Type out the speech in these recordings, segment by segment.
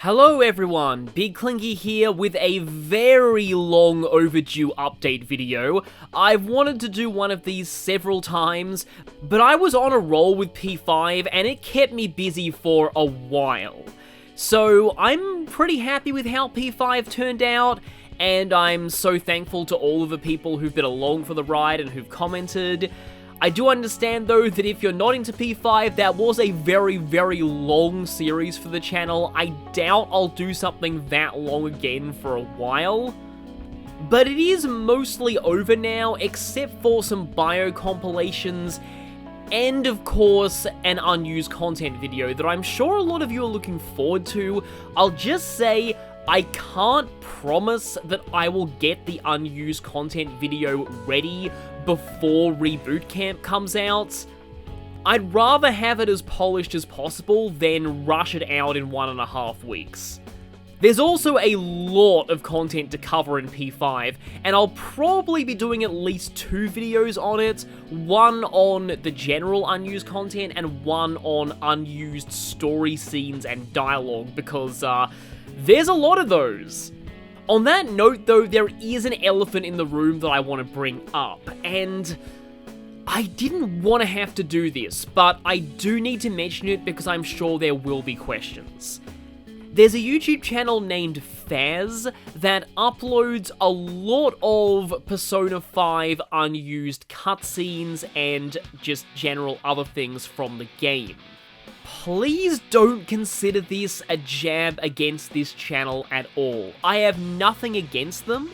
Hello everyone, Big Clingy here with a very long overdue update video. I've wanted to do one of these several times, but I was on a roll with P5 and it kept me busy for a while. So I'm pretty happy with how P5 turned out, and I'm so thankful to all of the people who've been along for the ride and who've commented. I do understand though that if you're not into P5, that was a very, very long series for the channel. I doubt I'll do something that long again for a while. But it is mostly over now, except for some bio compilations, and of course, an unused content video that I'm sure a lot of you are looking forward to. I'll just say, I can't promise that I will get the unused content video ready before Reboot Camp comes out. I'd rather have it as polished as possible than rush it out in 1.5 weeks. There's also a lot of content to cover in P5, and I'll probably be doing at least 2 videos on it, one on the general unused content and one on unused story scenes and dialogue, because there's a lot of those. On that note though, there is an elephant in the room that I want to bring up, and I didn't want to have to do this, but I do need to mention it because I'm sure there will be questions. There's a YouTube channel named Faz that uploads a lot of Persona 5 unused cutscenes and just general other things from the game. Please don't consider this a jab against this channel at all. I have nothing against them,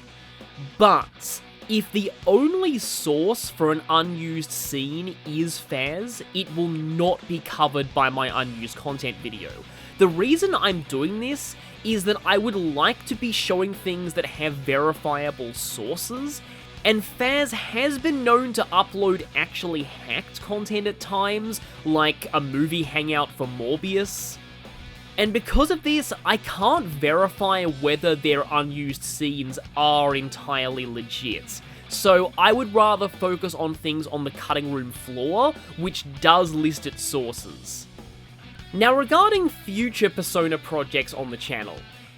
but if the only source for an unused scene is Faz, it will not be covered by my unused content video. The reason I'm doing this is that I would like to be showing things that have verifiable sources, and Faz has been known to upload actually hacked content at times, like a movie hangout for Morbius. And because of this, I can't verify whether their unused scenes are entirely legit. So I would rather focus on things on the cutting room floor, which does list its sources. Now regarding future Persona projects on the channel,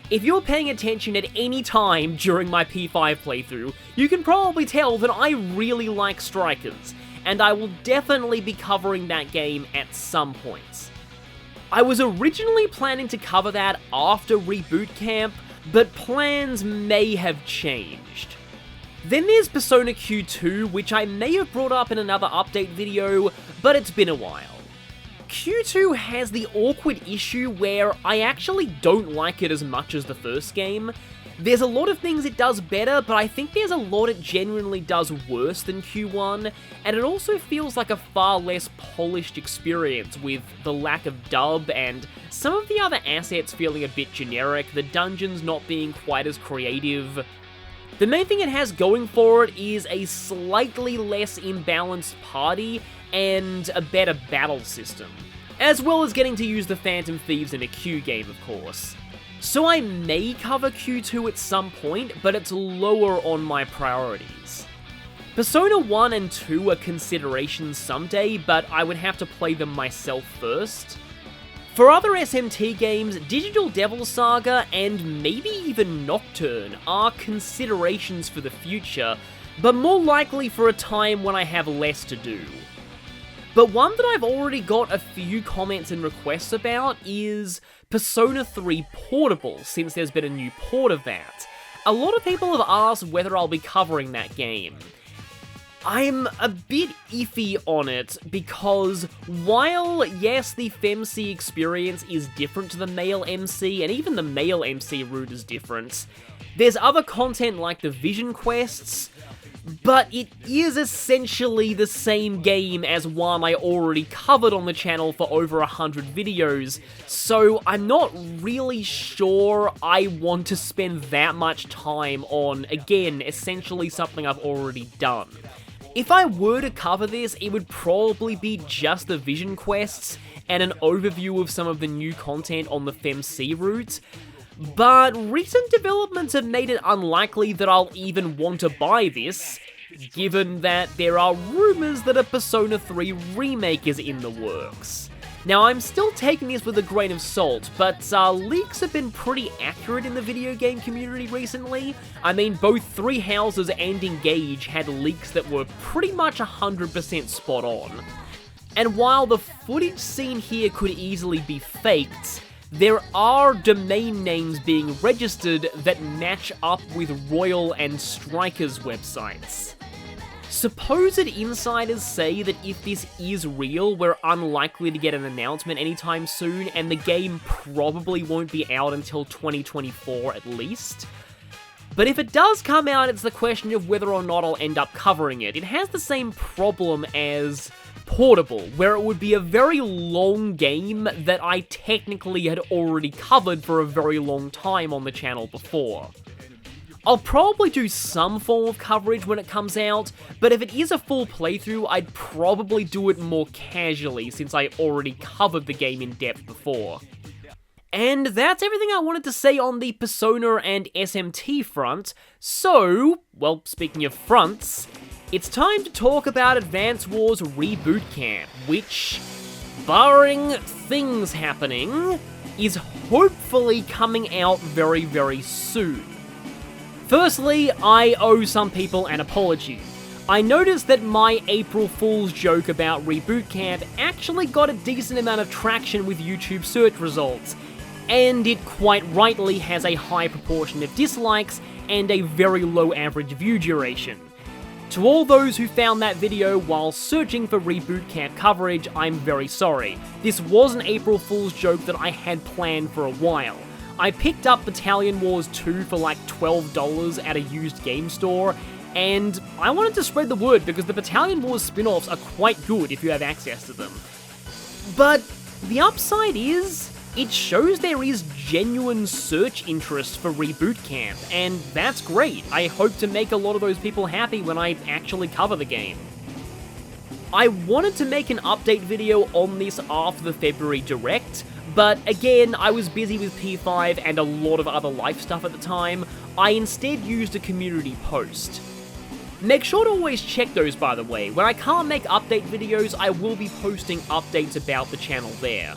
if you're paying attention at any time during my P5 playthrough, you can probably tell that I really like Strikers, and I will definitely be covering that game at some point. I was originally planning to cover that after Reboot Camp, but plans may have changed. Then there's Persona Q2, which I may have brought up in another update video, but it's been a while. Q2 has the awkward issue where I actually don't like it as much as the first game. There's a lot of things it does better, but I think there's a lot it genuinely does worse than Q1, and it also feels like a far less polished experience with the lack of dub and some of the other assets feeling a bit generic, the dungeons not being quite as creative. The main thing it has going for it is a slightly less imbalanced party and a better battle system, as well as getting to use the Phantom Thieves in a Q game, of course. So I may cover Q2 at some point, but it's lower on my priorities. Persona 1 and 2 are considerations someday, but I would have to play them myself first. For other SMT games, Digital Devil Saga and maybe even Nocturne are considerations for the future, but more likely for a time when I have less to do. But one that I've already got a few comments and requests about is Persona 3 Portable, since there's been a new port of that. A lot of people have asked whether I'll be covering that game. I'm a bit iffy on it, because while, yes, the FemC experience is different to the male MC, and even the male MC route is different, there's other content like the Vision Quests, but it is essentially the same game as one I already covered on the channel for over 100 videos, so I'm not really sure I want to spend that much time on, again, essentially something I've already done. If I were to cover this, it would probably be just the Vision Quests and an overview of some of the new content on the FemC route, but recent developments have made it unlikely that I'll even want to buy this, given that there are rumours that a Persona 3 remake is in the works. Now, I'm still taking this with a grain of salt, but leaks have been pretty accurate in the video game community recently. I mean, both Three Houses and Engage had leaks that were pretty much 100% spot on. And while the footage seen here could easily be faked, there are domain names being registered that match up with Royal and Strikers websites. Supposed insiders say that if this is real, we're unlikely to get an announcement anytime soon, and the game probably won't be out until 2024 at least. But if it does come out, it's the question of whether or not I'll end up covering it. It has the same problem as Portable, where it would be a very long game that I technically had already covered for a very long time on the channel before. I'll probably do some form of coverage when it comes out, but if it is a full playthrough, I'd probably do it more casually since I already covered the game in depth before. And that's everything I wanted to say on the Persona and SMT front, so, well, speaking of fronts, it's time to talk about Advance Wars Reboot Camp, which, barring things happening, is hopefully coming out very, very soon. Firstly, I owe some people an apology. I noticed that my April Fool's joke about Reboot Camp actually got a decent amount of traction with YouTube search results, and it quite rightly has a high proportion of dislikes and a very low average view duration. To all those who found that video while searching for Reboot Camp coverage, I'm very sorry. This was an April Fool's joke that I had planned for a while. I picked up Battalion Wars 2 for like $12 at a used game store, and I wanted to spread the word because the Battalion Wars spin-offs are quite good if you have access to them. But the upside is, it shows there is genuine search interest for Reboot Camp, and that's great. I hope to make a lot of those people happy when I actually cover the game. I wanted to make an update video on this after the February Direct, but again, I was busy with P5 and a lot of other life stuff at the time. I instead used a community post. Make sure to always check those, by the way. When I can't make update videos, I will be posting updates about the channel there.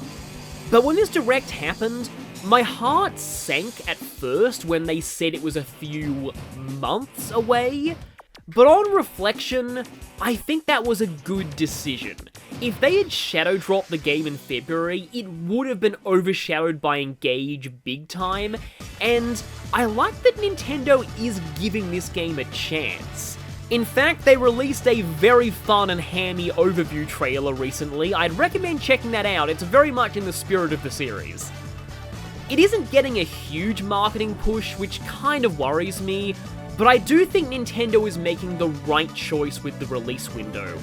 But when this Direct happened, my heart sank at first when they said it was a few months away. But on reflection, I think that was a good decision. If they had shadow dropped the game in February, it would have been overshadowed by Engage big time, and I like that Nintendo is giving this game a chance. In fact, they released a very fun and hammy overview trailer recently. I'd recommend checking that out, it's very much in the spirit of the series. It isn't getting a huge marketing push, which kind of worries me, but I do think Nintendo is making the right choice with the release window.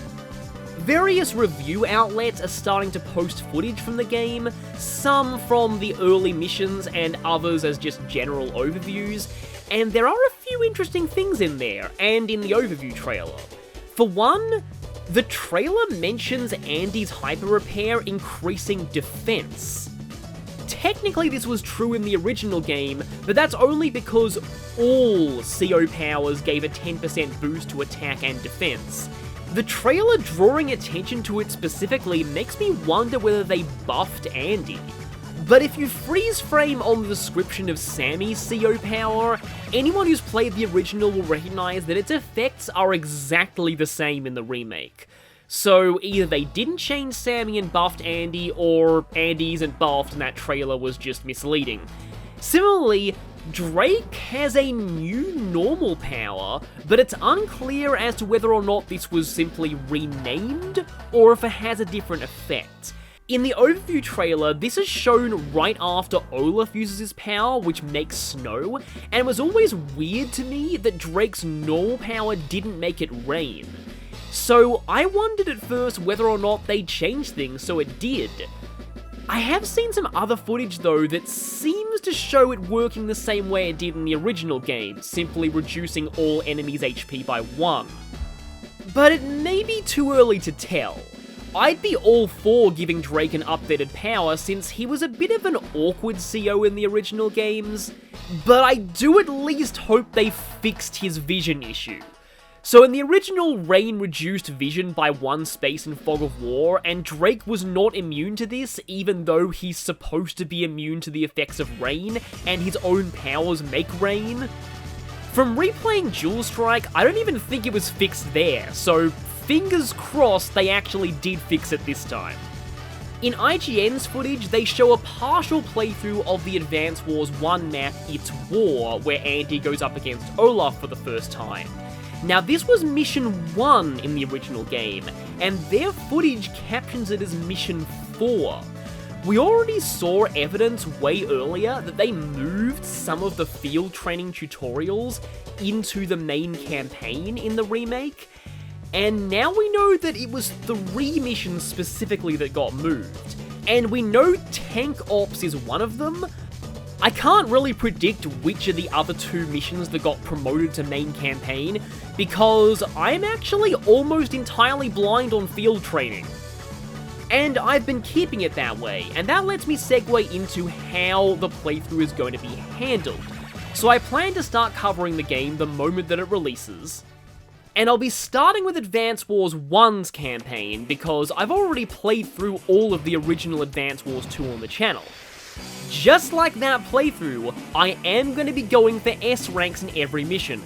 Various review outlets are starting to post footage from the game, some from the early missions and others as just general overviews, and there are a few interesting things in there, and in the overview trailer. For one, the trailer mentions Andy's hyper repair increasing defense. Technically this was true in the original game, but that's only because all CO powers gave a 10% boost to attack and defense. The trailer drawing attention to it specifically makes me wonder whether they buffed Andy. But if you freeze frame on the description of Sammy's CO power, anyone who's played the original will recognize that its effects are exactly the same in the remake. So either they didn't change Sammy and buffed Andy, or Andy isn't buffed and that trailer was just misleading. Similarly, Drake has a new normal power, but it's unclear as to whether or not this was simply renamed, or if it has a different effect. In the overview trailer, this is shown right after Olaf uses his power, which makes snow, and it was always weird to me that Drake's normal power didn't make it rain. So I wondered at first whether or not they'd change things, so it did. I have seen some other footage though that seems to show it working the same way it did in the original game, simply reducing all enemies' HP by 1. But it may be too early to tell. I'd be all for giving Drake an updated power since he was a bit of an awkward CO in the original games, but I do at least hope they fixed his vision issue. So in the original, Rain reduced vision by 1 space in Fog of War, and Drake was not immune to this, even though he's supposed to be immune to the effects of rain, and his own powers make rain. From replaying Dual Strike, I don't even think it was fixed there, so fingers crossed they actually did fix it this time. In IGN's footage, they show a partial playthrough of the Advance Wars 1 map, It's War, where Andy goes up against Olaf for the first time. Now, this was Mission 1 in the original game, and their footage captions it as Mission 4. We already saw evidence way earlier that they moved some of the field training tutorials into the main campaign in the remake, and now we know that it was 3 missions specifically that got moved, and we know Tank Ops is one of them. I can't really predict which of the other 2 missions that got promoted to main campaign, because I'm actually almost entirely blind on field training. And I've been keeping it that way, and that lets me segue into how the playthrough is going to be handled. So I plan to start covering the game the moment that it releases, and I'll be starting with Advance Wars 1's campaign, because I've already played through all of the original Advance Wars 2 on the channel. Just like that playthrough, I am going to be going for S ranks in every mission,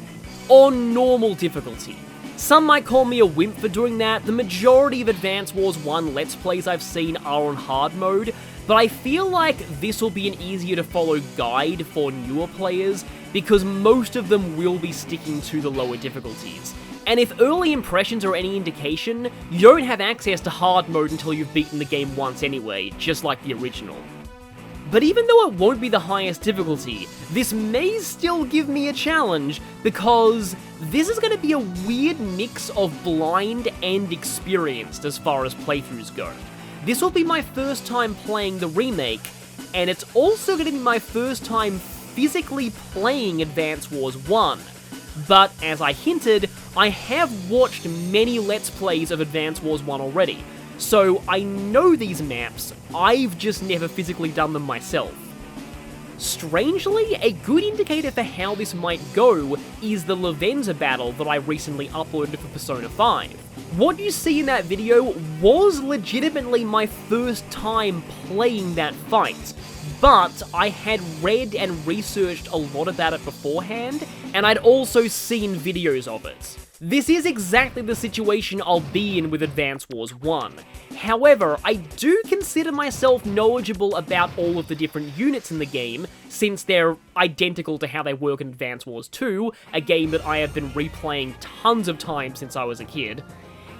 on normal difficulty. Some might call me a wimp for doing that. The majority of Advance Wars 1 Let's Plays I've seen are on hard mode, but I feel like this will be an easier to follow guide for newer players, because most of them will be sticking to the lower difficulties. And if early impressions are any indication, you don't have access to hard mode until you've beaten the game once anyway, just like the original. But even though it won't be the highest difficulty, this may still give me a challenge, because this is going to be a weird mix of blind and experienced as far as playthroughs go. This will be my first time playing the remake, and it's also going to be my first time physically playing Advance Wars 1. But as I hinted, I have watched many Let's Plays of Advance Wars 1 already, so I know these maps, I've just never physically done them myself. Strangely, a good indicator for how this might go is the Lavenza battle that I recently uploaded for Persona 5. What you see in that video was legitimately my first time playing that fight, but I had read and researched a lot about it beforehand, and I'd also seen videos of it. This is exactly the situation I'll be in with Advance Wars 1. However, I do consider myself knowledgeable about all of the different units in the game, since they're identical to how they work in Advance Wars 2, a game that I have been replaying tons of times since I was a kid.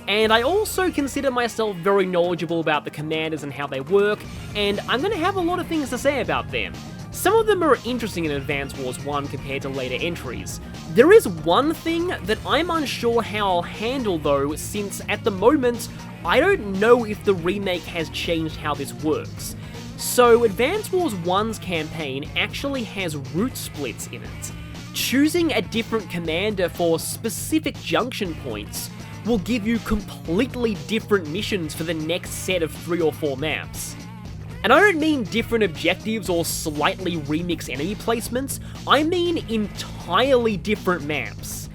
And I also consider myself very knowledgeable about the commanders and how they work, and I'm going to have a lot of things to say about them. Some of them are interesting in Advance Wars 1 compared to later entries. There is one thing that I'm unsure how I'll handle though, since at the moment, I don't know if the remake has changed how this works. So Advance Wars 1's campaign actually has route splits in it. Choosing a different commander for specific junction points will give you completely different missions for the next set of 3 or 4 maps. And I don't mean different objectives or slightly remixed enemy placements, I mean entirely different maps.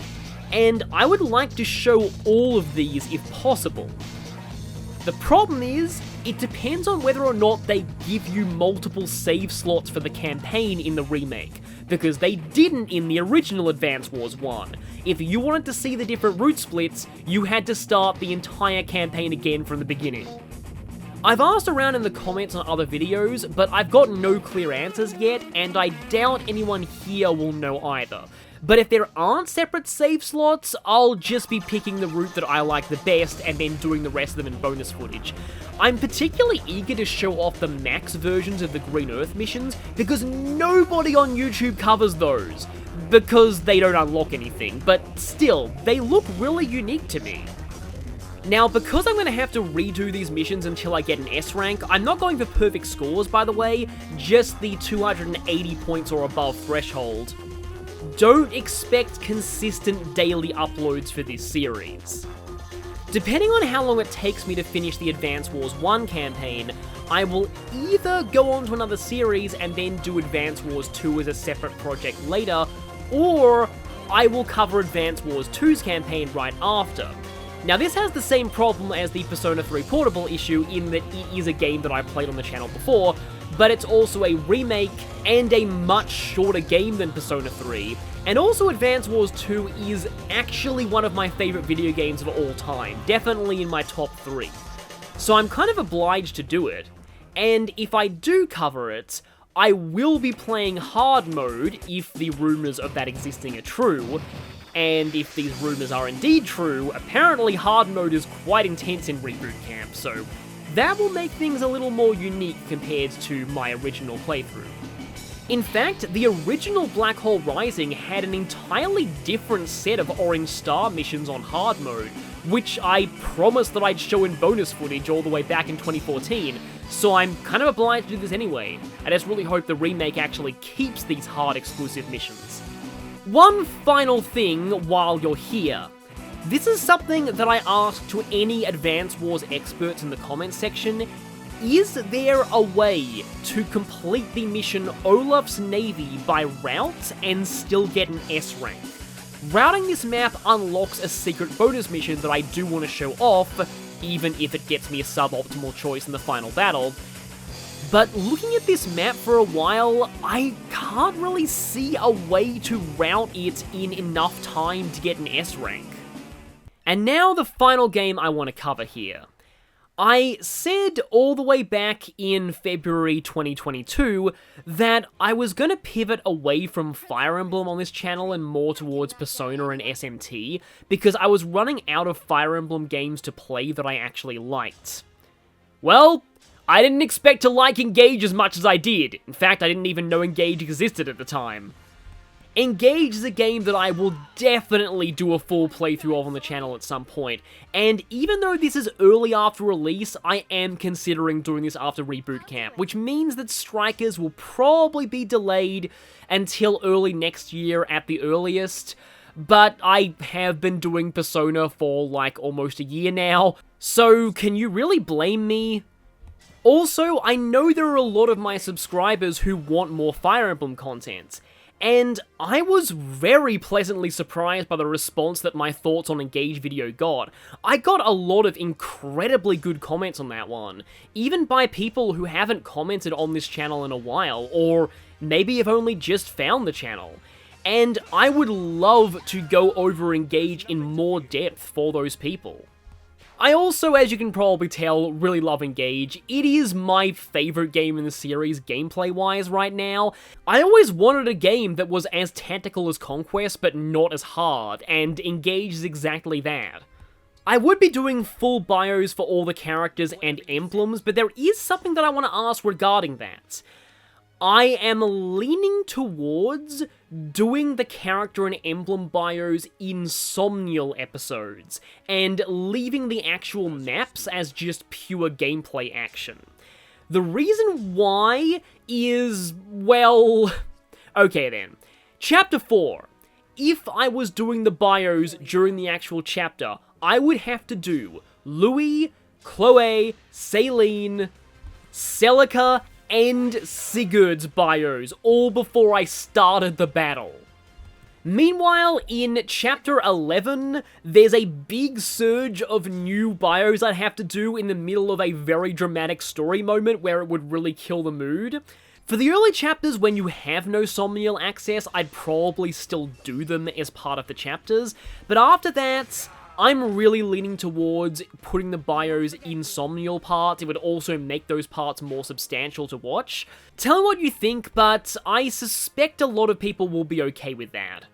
And I would like to show all of these if possible. The problem is, it depends on whether or not they give you multiple save slots for the campaign in the remake, because they didn't in the original Advance Wars 1. If you wanted to see the different route splits, you had to start the entire campaign again from the beginning. I've asked around in the comments on other videos, but I've got no clear answers yet, and I doubt anyone here will know either. But if there aren't separate save slots, I'll just be picking the route that I like the best and then doing the rest of them in bonus footage. I'm particularly eager to show off the max versions of the Green Earth missions, because nobody on YouTube covers those, because they don't unlock anything, but still, they look really unique to me. Now, because I'm going to have to redo these missions until I get an S rank, I'm not going for perfect scores, by the way, just the 280 points or above threshold. Don't expect consistent daily uploads for this series. Depending on how long it takes me to finish the Advance Wars 1 campaign, I will either go on to another series and then do Advance Wars 2 as a separate project later, or I will cover Advance Wars 2's campaign right after. Now this has the same problem as the Persona 3 Portable issue in that it is a game that I played on the channel before, but it's also a remake and a much shorter game than Persona 3, and also Advance Wars 2 is actually one of my favourite video games of all time, definitely in my top 3. So I'm kind of obliged to do it, and if I do cover it, I will be playing hard mode if the rumours of that existing are true, and if these rumours are indeed true, apparently hard mode is quite intense in Reboot Camp, so that will make things a little more unique compared to my original playthrough. In fact, the original Black Hole Rising had an entirely different set of Orange Star missions on hard mode, which I promised that I'd show in bonus footage all the way back in 2014, so I'm kind of obliged to do this anyway. I just really hope the remake actually keeps these hard exclusive missions. One final thing while you're here. This is something that I asked to any Advance Wars experts in the comments section. Is there a way to complete the mission Olaf's Navy by route and still get an S rank? Routing this map unlocks a secret bonus mission that I do want to show off, even if it gets me a suboptimal choice in the final battle. But looking at this map for a while, I can't really see a way to route it in enough time to get an S rank. And now the final game I want to cover here. I said all the way back in February 2022 that I was going to pivot away from Fire Emblem on this channel and more towards Persona and SMT, because I was running out of Fire Emblem games to play that I actually liked. Well, I didn't expect to like Engage as much as I did. In fact, I didn't even know Engage existed at the time. Engage is a game that I will definitely do a full playthrough of on the channel at some point, and even though this is early after release, I am considering doing this after Reboot Camp, which means that Strikers will probably be delayed until early next year at the earliest, but I have been doing Persona for like almost a year now, so can you really blame me? Also, I know there are a lot of my subscribers who want more Fire Emblem content, and I was very pleasantly surprised by the response that my thoughts on Engage video got. I got a lot of incredibly good comments on that one, even by people who haven't commented on this channel in a while, or maybe have only just found the channel. And I would love to go over Engage in more depth for those people. I also, as you can probably tell, really love Engage. It is my favourite game in the series gameplay-wise right now. I always wanted a game that was as tactical as Conquest, but not as hard, and Engage is exactly that. I would be doing full bios for all the characters and emblems, but there is something that I want to ask regarding that. I am leaning towards doing the character and emblem bios in Somnial episodes, and leaving the actual maps as just pure gameplay action. The reason why is, well, okay then. Chapter 4. If I was doing the bios during the actual chapter, I would have to do Louis, Chloe, Celine, Celica, and Sigurd's bios, all before I started the battle. Meanwhile, in Chapter 11, there's a big surge of new bios I'd have to do in the middle of a very dramatic story moment where it would really kill the mood. For the early chapters, when you have no Somnial access, I'd probably still do them as part of the chapters, but after that, I'm really leaning towards putting the bios in Somnial parts. It would also make those parts more substantial to watch. Tell me what you think, but I suspect a lot of people will be okay with that.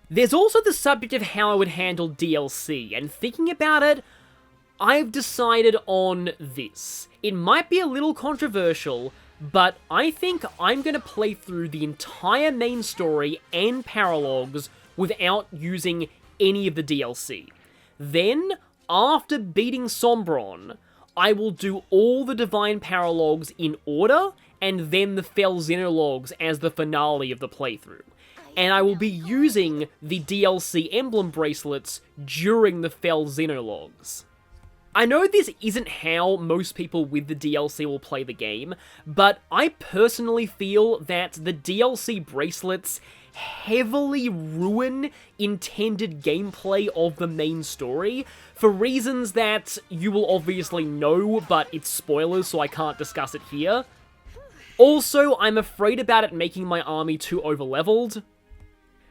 There's also the subject of how I would handle DLC, and thinking about it, I've decided on this. It might be a little controversial, but I think I'm going to play through the entire main story and paralogs without using any of the DLC. Then, after beating Sombron, I will do all the Divine Paralogs in order, and then the Fel Xenologs as the finale of the playthrough. And I will be using the DLC emblem bracelets during the Fel Xenologs. I know this isn't how most people with the DLC will play the game, but I personally feel that the DLC bracelets heavily ruin intended gameplay of the main story, for reasons that you will obviously know, but it's spoilers, so I can't discuss it here. Also, I'm afraid about it making my army too overleveled.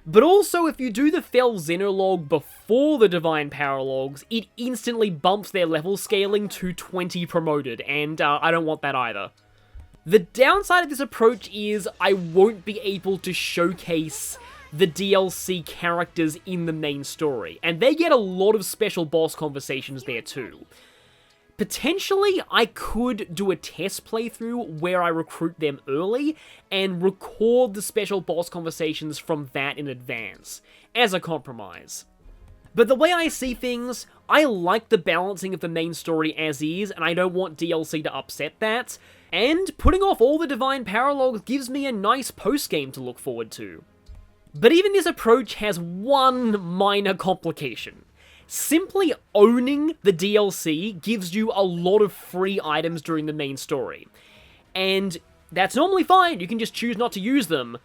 But also, if you do the Fel Xenologue before the Divine Power Logs, it instantly bumps their level scaling to 20 promoted, and I don't want that either. The downside of this approach is I won't be able to showcase the DLC characters in the main story, and they get a lot of special boss conversations there too. Potentially, I could do a test playthrough where I recruit them early and record the special boss conversations from that in advance, as a compromise. But the way I see things, I like the balancing of the main story as is, and I don't want DLC to upset that, and putting off all the Divine Power Logs gives me a nice post-game to look forward to. But even this approach has one minor complication. Simply owning the DLC gives you a lot of free items during the main story. And that's normally fine, you can just choose not to use them.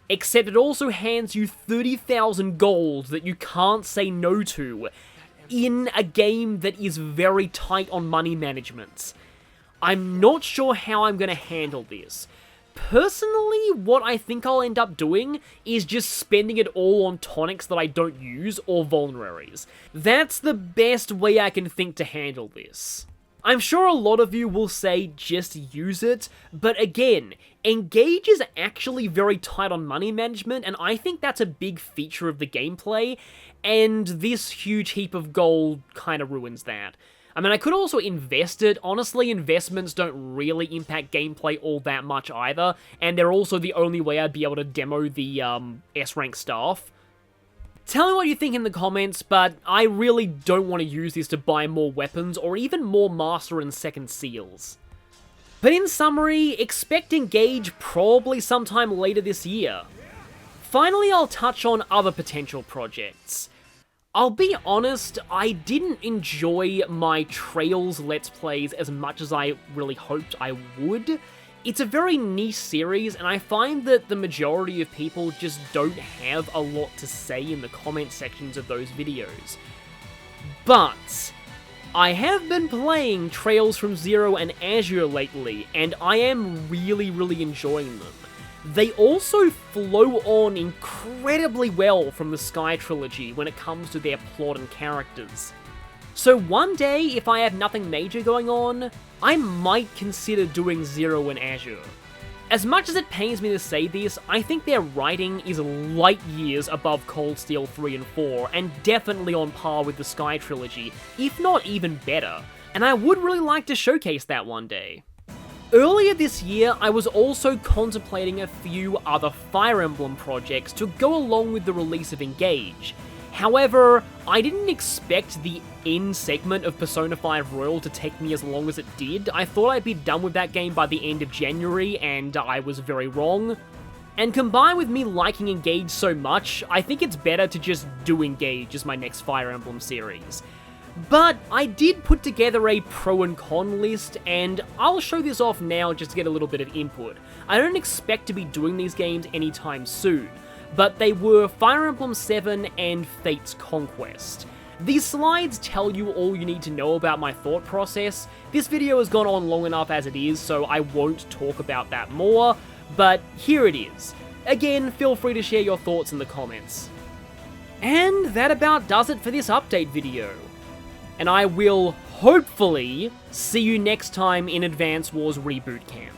Except it also hands you 30,000 gold that you can't say no to in a game that is very tight on money management. I'm not sure how I'm going to handle this. Personally, what I think I'll end up doing is just spending it all on tonics that I don't use or vulneraries. That's the best way I can think to handle this. I'm sure a lot of you will say just use it, but again, Engage is actually very tight on money management, and I think that's a big feature of the gameplay, and this huge heap of gold kind of ruins that. I mean, I could also invest it. Honestly, investments don't really impact gameplay all that much either, and they're also the only way I'd be able to demo the S-rank staff. Tell me what you think in the comments, but I really don't want to use this to buy more weapons or even more Master and Second Seals. But in summary, expect Engage probably sometime later this year. Finally, I'll touch on other potential projects. I'll be honest, I didn't enjoy my Trails Let's Plays as much as I really hoped I would. It's a very niche series, and I find that the majority of people just don't have a lot to say in the comment sections of those videos. But I have been playing Trails from Zero and Azure lately, and I am really enjoying them. They also flow on incredibly well from the Sky trilogy when it comes to their plot and characters. So one day, if I have nothing major going on, I might consider doing Zero and Azure. As much as it pains me to say this, I think their writing is light years above Cold Steel 3 and 4, and definitely on par with the Sky trilogy, if not even better, and I would really like to showcase that one day. Earlier this year, I was also contemplating a few other Fire Emblem projects to go along with the release of Engage. However, I didn't expect the end segment of Persona 5 Royal to take me as long as it did. I thought I'd be done with that game by the end of January, and I was very wrong. And combined with me liking Engage so much, I think it's better to just do Engage as my next Fire Emblem series. But I did put together a pro and con list, and I'll show this off now just to get a little bit of input. I don't expect to be doing these games anytime soon, but they were Fire Emblem 7 and Fate's Conquest. These slides tell you all you need to know about my thought process. This video has gone on long enough as it is, so I won't talk about that more, but here it is. Again, feel free to share your thoughts in the comments. And that about does it for this update video. And I will hopefully see you next time in Advance Wars Reboot Camp.